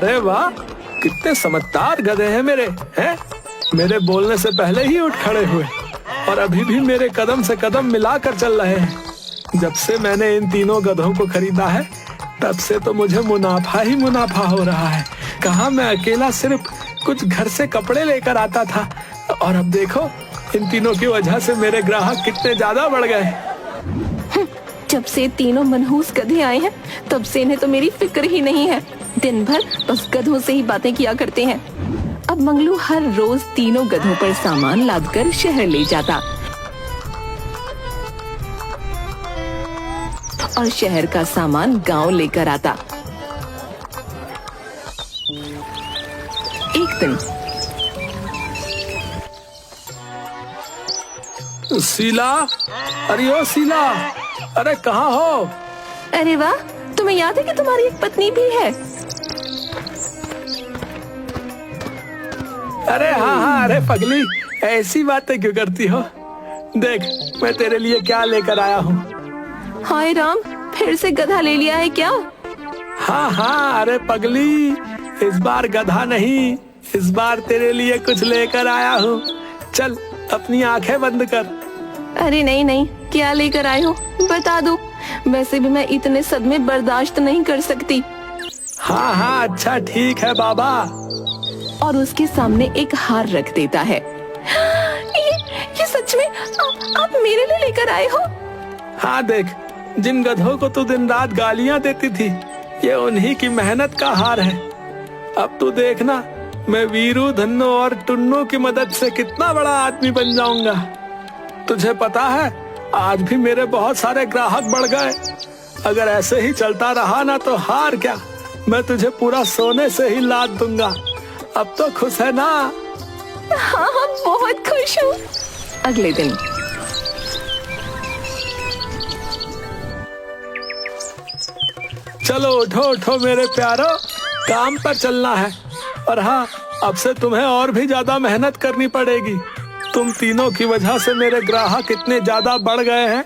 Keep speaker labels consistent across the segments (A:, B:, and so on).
A: अरे वाह, कितने समझदार गधे हैं मेरे। हैं मेरे बोलने से पहले ही उठ खड़े हुए और अभी भी मेरे कदम से कदम मिलाकर चल रहे हैं। जब से मैंने इन तीनों गधों को खरीदा है तब से तो मुझे मुनाफा ही मुनाफा हो रहा है। कहाँ मैं अकेला सिर्फ कुछ घर से कपड़े लेकर आता था और अब देखो इन तीनों की वजह से मेरे ग्राहक कितने ज्यादा बढ़ गए।
B: जब से तीनों मनहूस गधे आए हैं तब से इन्हें तो मेरी फिक्र ही नहीं है। दिन भर बस गधों से ही बातें किया करते हैं। अब मंगलू हर रोज तीनों गधों पर सामान लादकर शहर ले जाता और शहर का सामान गांव लेकर आता। एक दिन
A: शीला, अरे ओ शीला, अरे कहाँ हो?
B: अरे वाह, तुम्हें याद है कि तुम्हारी एक पत्नी भी है?
A: अरे हाँ, अरे पगली, ऐसी बातें क्यों करती हो? देख मैं तेरे लिए क्या लेकर आया हूँ।
B: हाय राम, फिर से गधा ले लिया है क्या?
A: हाँ, अरे पगली, इस बार गधा नहीं, इस बार तेरे लिए कुछ लेकर आया हूँ। चल अपनी आंखें बंद कर।
B: अरे नहीं, क्या लेकर आए हो बता दो। वैसे भी मैं इतने सदमे बर्दाश्त नहीं कर सकती।
A: हाँ, अच्छा ठीक है बाबा।
B: और उसके सामने एक हार रख देता है। ये सच में आप मेरे लिए लेकर आए हो?
A: हाँ देख, जिन गधों को तू दिन रात गालियाँ देती थी ये उन्हीं की मेहनत का हार है। अब तू देखना मैं वीरू, धन्नो और टुन्नू की मदद से कितना बड़ा आदमी बन जाऊंगा। तुझे पता है आज भी मेरे बहुत सारे ग्राहक बढ़ गए। अगर ऐसे ही चलता रहा ना तो हार क्या, मैं तुझे पूरा सोने से ही लाद दूंगा। अब तो खुश है ना?
B: हाँ, बहुत खुश हूँ। अगले दिन
A: चलो उठो मेरे प्यारो, काम पर चलना है। और हाँ, अब से तुम्हें और भी ज्यादा मेहनत करनी पड़ेगी। तुम तीनों की वजह से मेरे ग्राहक इतने ज्यादा बढ़ गए हैं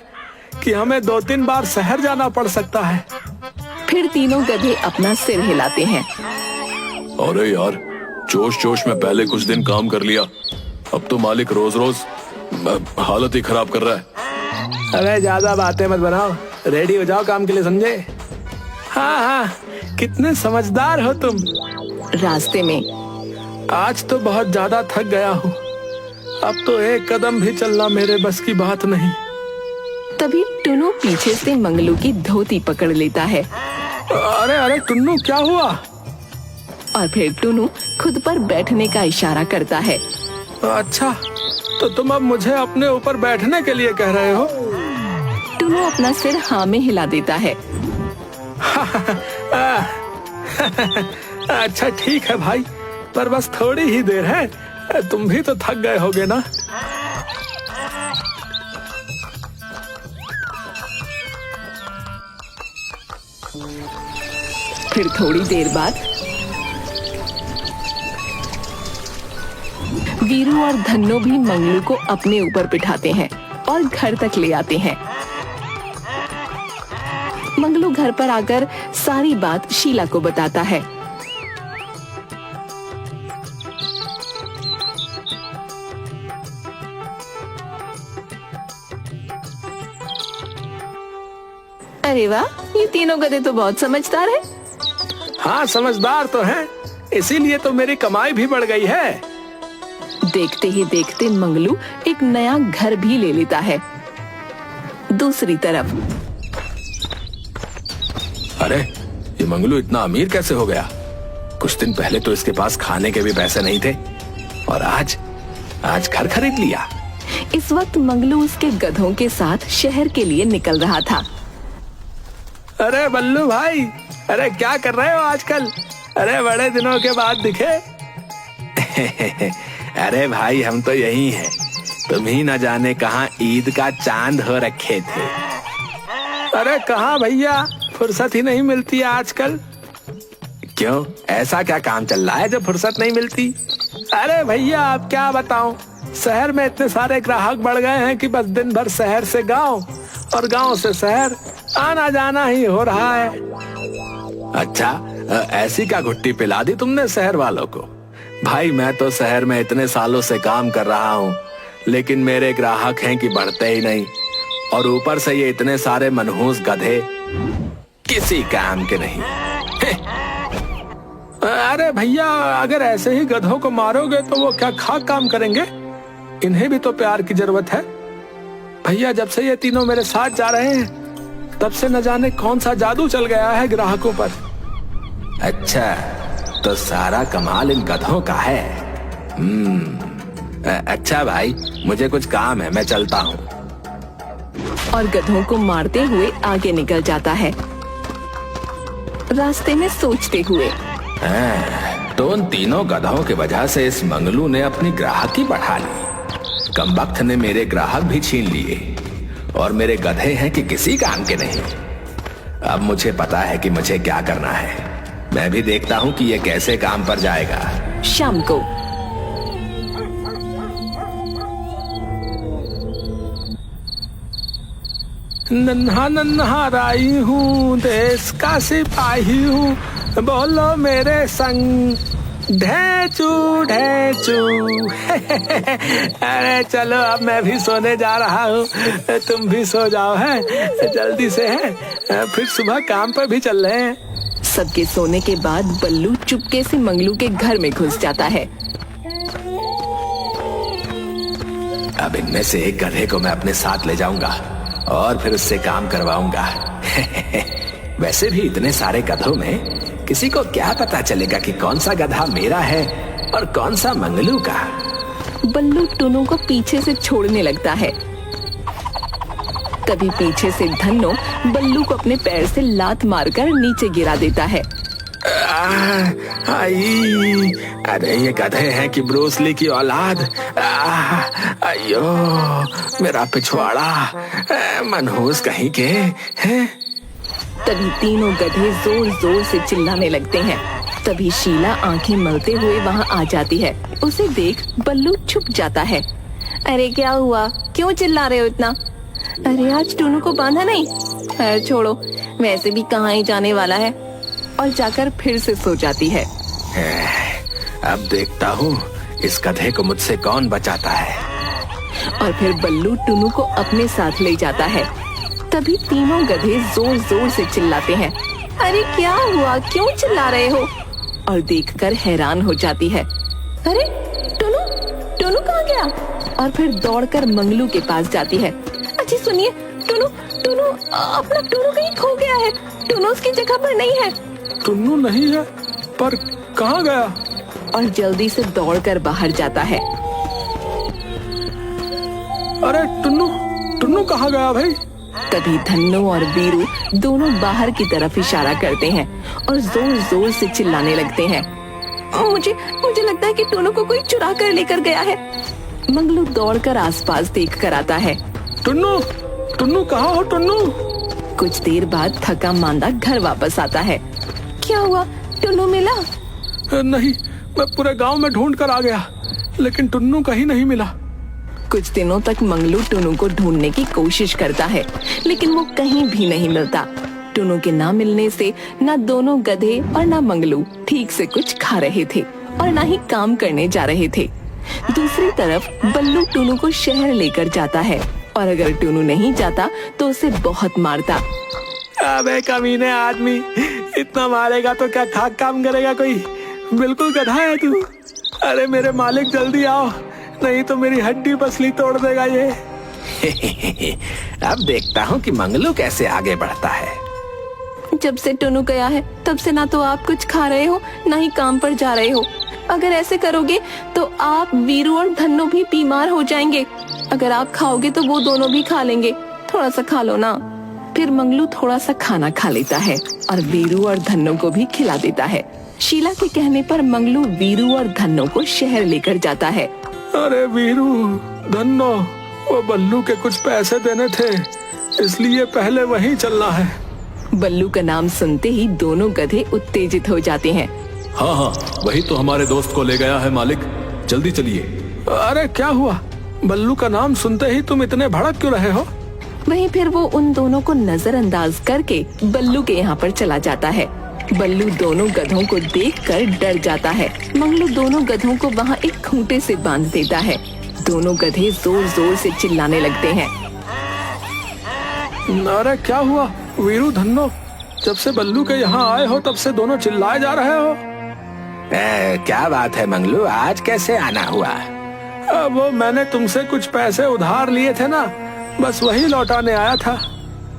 A: कि हमें 2-3 बार शहर जाना पड़ सकता है।
B: फिर तीनों गधे अपना सिर हिलाते हैं।
C: अरे यार, जोश में पहले कुछ दिन काम कर लिया, अब तो मालिक रोज हालत ही खराब कर रहा है।
A: अरे ज्यादा बातें मत बनाओ, रेडी हो जाओ काम के लिए, समझे? हाँ, कितने समझदार हो तुम।
B: रास्ते में
A: आज तो बहुत ज्यादा थक गया हूँ, अब तो एक कदम भी चलना मेरे बस की बात नहीं।
B: तभी टुन्नू पीछे से मंगलू की धोती पकड़ लेता है।
A: अरे टुन्नू, क्या हुआ?
B: और फिर टुन्नू खुद पर बैठने का इशारा करता है।
A: अच्छा, तो तुम अब मुझे अपने ऊपर बैठने के लिए कह रहे हो?
B: टुन्नू अपना सिर हाँ में हिला देता है।
A: अच्छा ठीक है भाई, पर बस थोड़ी ही देर है, तुम भी तो थक गए होगे ना।
B: फिर थोड़ी देर बाद वीरू और धन्नो भी मंगलू को अपने ऊपर बिठाते हैं और घर तक ले आते हैं। मंगलू घर पर आकर सारी बात शीला को बताता है। अरे वाह, ये तीनों गधे तो बहुत समझदार हैं।
A: हाँ, समझदार तो हैं, इसीलिए तो मेरी कमाई भी बढ़ गई है।
B: देखते ही देखते मंगलू एक नया घर भी ले लेता है। दूसरी तरफ
C: अरे ये मंगलू इतना अमीर कैसे हो गया? कुछ दिन पहले तो इसके पास खाने के भी पैसे नहीं थे और आज घर खरीद लिया।
B: इस वक्त मंगलू उसके गधों के साथ शहर के लिए निकल रहा था।
A: अरे बल्लू भाई, अरे क्या कर रहे हो आजकल? अरे बड़े दिनों के बाद दिखे।
C: अरे भाई, हम तो यही हैं, तुम ही न जाने कहाँ ईद का चांद हो रखे थे।
A: अरे कहाँ भैया, फुर्सत ही नहीं मिलती है आजकल।
C: क्यों, ऐसा क्या काम चल रहा है जो फुर्सत नहीं मिलती?
A: अरे भैया आप क्या बताऊं, शहर में इतने सारे ग्राहक बढ़ गए हैं कि बस दिन भर शहर से गांव और गांव से शहर आना जाना ही हो रहा है।
C: अच्छा, ऐसी क्या घुट्टी पिला दी तुमने शहर वालों को? भाई मैं तो शहर में इतने सालों से काम कर रहा हूँ, लेकिन मेरे ग्राहक हैं कि बढ़ते ही नहीं, और ऊपर से ये इतने सारे मनहूस गधे किसी काम के नहीं।
A: अरे भैया, अगर ऐसे ही गधों को मारोगे तो वो क्या खाक काम करेंगे? इन्हें भी तो प्यार की जरूरत है। भैया, जब से ये तीनों मेरे साथ जा रहे हैं तब से न जाने कौन सा जादू चल गया है ग्राहकों पर।
C: अच्छा, तो सारा कमाल इन गधों का है। अच्छा भाई, मुझे कुछ काम है, मैं चलता हूँ।
B: और गधों को मारते हुए आगे निकल जाता है, रास्ते में सोचते हुए।
C: तो उन तीनों गधों की वजह से इस मंगलू ने अपनी ग्राहकी बढ़ा ली। कमबख्त ने मेरे ग्राहक भी छीन लिए, और मेरे गधे हैं कि किसी काम के नहीं। अब मुझे पता है कि मुझे क्या करना है। मैं भी देखता हूँ कि ये कैसे काम पर जाएगा।
B: शाम को
A: नन्हा नन्हा राई हूँ, देश का सिपाही हूँ, बोलो मेरे संग ढेचू ढेचू। अरे चलो, अब मैं भी सोने जा रहा हूँ, तुम भी सो जाओ है जल्दी से है, फिर सुबह काम पर भी चल रहे हैं।
B: सबके सोने के बाद बल्लू चुपके से मंगलू के घर में घुस जाता है।
C: अब इनमें से एक गधे को मैं अपने साथ ले जाऊंगा और फिर उससे काम करवाऊंगा। वैसे भी इतने सारे गधों में किसी को क्या पता चलेगा कि कौन सा गधा मेरा है और कौन सा मंगलू का।
B: बल्लू टुनु को पीछे से छोड़ने लगता है। तभी पीछे से धन्नो बल्लू को अपने पैर से लात मारकर नीचे गिरा देता है।
C: आई, अरे ये गधे हैं कि ब्रूस ली की औलाद। अयो, मेरा पिछवाड़ा, मनहूस कहीं के हैं।
B: तभी तीनों गधे जोर जोर से चिल्लाने लगते हैं। तभी शीला आंखें मलते हुए वहाँ आ जाती है। उसे देख बल्लू छुप जाता है। अरे क्या हुआ, क्यों चिल्ला रहे हो इतना? अरे आज टुनु को बांधा नहीं? अरे छोड़ो, वैसे भी कहाँ ही जाने वाला है। और जाकर फिर से सो जाती है।
C: अब देखता हूँ इस गधे को मुझसे कौन बचाता है।
B: और फिर बल्लू टुनु को अपने साथ ले जाता है। तभी तीनों गधे जोर जोर से चिल्लाते हैं। अरे क्या हुआ, क्यों चिल्ला रहे हो? और देखकर हैरान हो जाती है। अरे टुनु, टुनु कहाँ गया? और फिर दौड़कर मंगलू के पास जाती है। अच्छी सुनिए, टुनु टुनु अपना टुनु कहीं खो गया है। टुनु उसकी जगह पर नहीं है।
A: टुन्नू नहीं है, पर कहाँ गया?
B: और जल्दी से दौड़कर बाहर जाता है।
A: अरे टुन्नू, टुन्नू कहाँ गया भाई?
B: तभी धन्नो और वीरू दोनों बाहर की तरफ इशारा करते हैं और जोर जोर से चिल्लाने लगते हैं। मुझे लगता है कि टुन्नू को कोई चुरा कर लेकर गया है। मंगलू दौड़कर आसपास देख कर आता है।
A: टुन्नू, टुन्नू कहाँ हो टुन्नू?
B: कुछ देर बाद थका मांदा घर वापस आता है। क्या हुआ, टुन्नू मिला?
A: नहीं, मैं पूरे गांव में ढूंढ कर आ गया, लेकिन टुन्नू कहीं नहीं मिला।
B: कुछ दिनों तक मंगलू टुन्नू को ढूंढने की कोशिश करता है, लेकिन वो कहीं भी नहीं मिलता। टुन्नू के ना मिलने से न दोनों गधे और न मंगलू ठीक से कुछ खा रहे थे और न ही काम करने जा रहे थे। दूसरी तरफ बल्लू टुन्नू को शहर लेकर जाता है, और अगर टुन्नू नहीं जाता तो उसे बहुत मारता।
A: अबे कमीने आदमी, इतना मारेगा तो क्या खाक काम करेगा कोई? बिल्कुल गधा है तू। अरे मेरे मालिक जल्दी आओ, नहीं तो मेरी हड्डी पसली तोड़ देगा ये।
C: अब देखता हूँ कि मंगलू कैसे आगे बढ़ता है।
B: जब से टुन्नू गया है तब से ना तो आप कुछ खा रहे हो, ना ही काम पर जा रहे हो। अगर ऐसे करोगे तो आप, वीरू और धन्नो भी बीमार हो जाएंगे। अगर आप खाओगे तो वो दोनों भी खा लेंगे। थोड़ा सा खा लो ना। फिर मंगलू थोड़ा सा खाना खा लेता है और वीरू और धन्नो को भी खिला देता है। शीला के कहने पर मंगलू वीरू और धन्नो को शहर लेकर जाता है।
A: अरे वीरू, धन्नो, वो बल्लू के कुछ पैसे देने थे, इसलिए पहले वहीं चलना है।
B: बल्लू का नाम सुनते ही दोनों गधे उत्तेजित हो जाते हैं।
D: हाँ हाँ, वही तो हमारे दोस्त को ले गया है मालिक, जल्दी चलिए।
A: अरे क्या हुआ? बल्लू का नाम सुनते ही तुम इतने भड़क क्यों रहे हो?
B: वहीं फिर वो उन दोनों को नजरअंदाज करके बल्लू के यहाँ पर चला जाता है। बल्लू दोनों गधों को देखकर डर जाता है। मंगलू दोनों गधों को वहाँ एक खूंटे से बांध देता है। दोनों गधे जोर जोर से चिल्लाने लगते हैं।
A: अरे क्या हुआ वीरू धन्नो, जब से बल्लू के यहाँ आए हो तब से दोनों चिल्लाए जा रहे हो।
C: क्या बात है मंगलू, आज कैसे आना हुआ?
A: वो मैंने तुमसे कुछ पैसे उधार लिए थे ना, बस वही लौटाने आया था।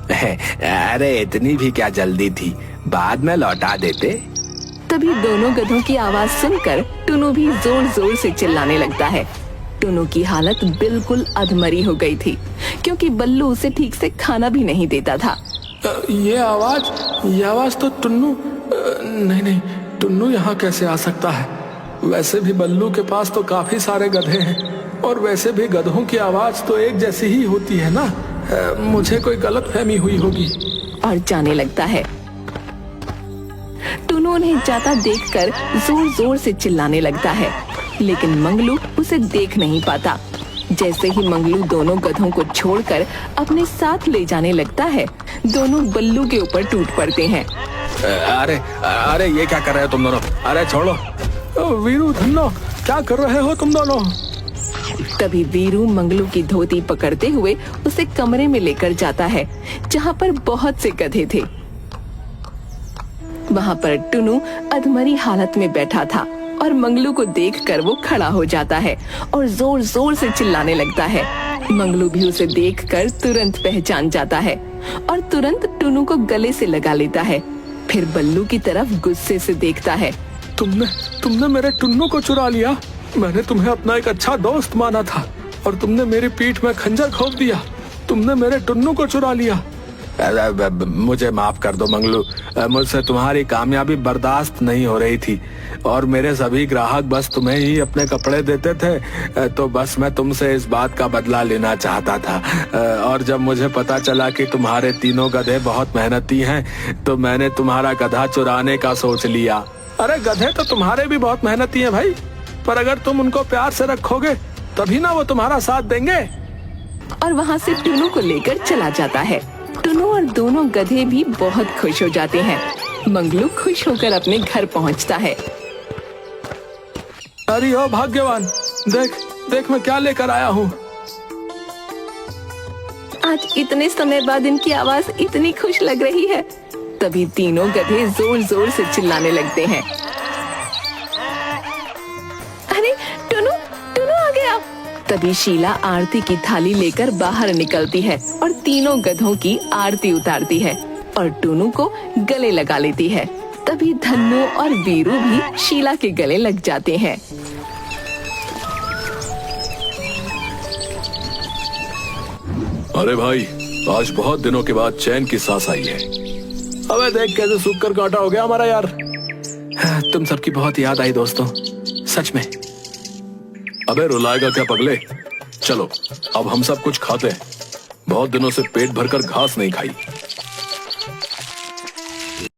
C: अरे इतनी भी क्या जल्दी थी, बाद में लौटा देते।
B: तभी दोनों गधों की आवाज सुनकर टुनु भी जोर जोर से चिल्लाने लगता है। टुनु की हालत बिल्कुल अधमरी हो गई थी, क्योंकि बल्लू उसे ठीक से खाना भी नहीं देता था।
A: ये आवाज तो टुन्नू, नहीं, टुन्नू यहाँ कैसे आ सकता है? वैसे भी बल्लू के पास तो काफी सारे गधे हैं, और वैसे भी गधों की आवाज तो एक जैसी ही होती है ना। मुझे कोई गलतफहमी हुई होगी।
B: और जाने लगता है। टुनु उन्हें जाता देखकर जोर जोर से चिल्लाने लगता है, लेकिन मंगलू उसे देख नहीं पाता। जैसे ही मंगलू दोनों गधों को छोड़कर अपने साथ ले जाने लगता है, दोनों बल्लू के ऊपर टूट पड़ते हैं।
C: अरे ये क्या कर रहे हो तुम दोनों? अरे छोड़ो।
A: वीरू धन्नो, क्या कर रहे हो तुम दोनों?
B: तभी वीरू मंगलू की धोती पकड़ते हुए उसे कमरे में लेकर जाता है, जहाँ पर बहुत से गधे थे। वहाँ पर टुनु अधमरी हालत में बैठा था, और मंगलू को देखकर वो खड़ा हो जाता है और जोर जोर से चिल्लाने लगता है। मंगलू भी उसे देखकर तुरंत पहचान जाता है और तुरंत टुनु को गले से लगा लेता है। फिर बल्लू की तरफ गुस्से से देखता है।
A: तुमने मेरे टुन्नू को चुरा लिया। मैंने तुम्हें अपना एक अच्छा दोस्त माना था, और तुमने मेरी पीठ में खंजर घोंप दिया। तुमने मेरे टुन्नू को चुरा लिया।
C: मुझे माफ कर दो मंगलू, मुझसे तुम्हारी कामयाबी बर्दाश्त नहीं हो रही थी, और मेरे सभी ग्राहक बस तुम्हें ही अपने कपड़े देते थे, तो बस मैं तुमसे इस बात का बदला लेना चाहता था। और जब मुझे पता चला कि तुम्हारे तीनों गधे बहुत मेहनती हैं, तो मैंने तुम्हारा गधा चुराने का सोच लिया।
A: अरे गधे तो तुम्हारे भी बहुत मेहनती हैं भाई, पर अगर तुम उनको प्यार से रखोगे तभी ना वो तुम्हारा साथ देंगे।
B: और वहाँ से टुनु को लेकर चला जाता है। टुनु और दोनों गधे भी बहुत खुश हो जाते हैं। मंगलू खुश होकर अपने घर पहुँचता है।
A: अरे ओ भाग्यवान, देख मैं क्या लेकर आया हूँ।
B: आज इतने समय बाद इनकी आवाज इतनी खुश लग रही है। तभी तीनों गधे जोर जोर से चिल्लाने लगते हैं। अरे टुनु आ गया। तभी शीला आरती की थाली लेकर बाहर निकलती है और तीनों गधों की आरती उतारती है और टुनु को गले लगा लेती है। तभी धन्नो और वीरू भी शीला के गले लग जाते हैं।
D: अरे भाई, आज बहुत दिनों के बाद चैन की सांस आई है।
A: अबे देख कैसे सूख कर कांटा हो गया हमारा यार।
C: तुम सबकी बहुत याद आई दोस्तों, सच में।
D: अबे रुलाएगा क्या पगले? चलो अब हम सब कुछ खाते हैं, बहुत दिनों से पेट भरकर घास नहीं खाई।